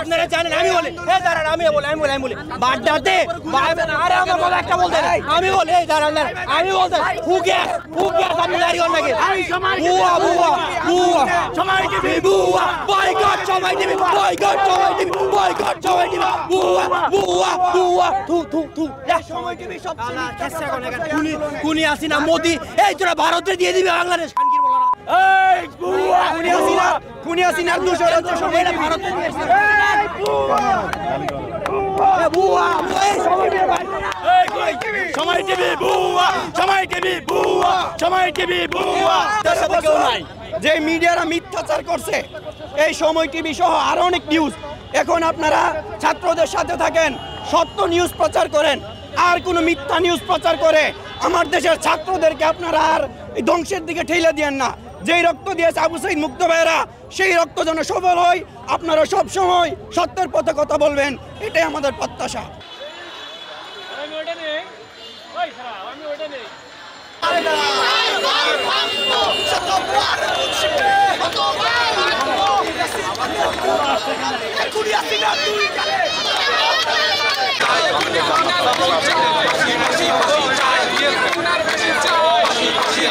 আপনারা জানেন আমি বলি এই দাঁড়ান আমি বলি বাড্ডাতে আরে আমার কথা একটা বলতে আমি বলি এই দাঁড়ান আমি বলতে হুকে আপনি দাঁড়িয়ে নাকি বুয়া সময় টিভি বুয়া বয়কট সময় টিভি বয়কট সময় টিভি বুয়া থু সময় টিভি সব কুনি আসিনা মোদি এই তোরা ভারতে দিয়ে দিবে বাংলাদেশ খানকির বলা না এই বুয়া কুনি আসিনা 200 সময় ভারতে দিয়েছে এই বুয়া সময় টিভি বুয়া তার সাথে কেউ নাই যে মিডিয়ারা মিথ্যাচার করছে এই সময় টিভি সহ আরো অনেক নিউজ এখন আপনারা ছাত্রদের সাথে থাকেন সত্য নিউজ প্রচার করেন আর কোনো মিথ্যা নিউজ প্রচার করে আমার দেশের ছাত্রদেরকে আপনারা আর ধ্বংসের দিকে ঠেলে দিয়েন না যেই রক্ত দিয়েছে আবু সাইদ মুক্ত ভাইয়েরা সেই রক্ত যেন সফল হয় আপনারা সব সময় সত্যের পথে কথা বলবেন এটাই আমাদের প্রত্যাশা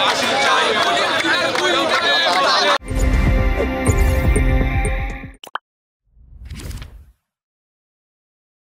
আসি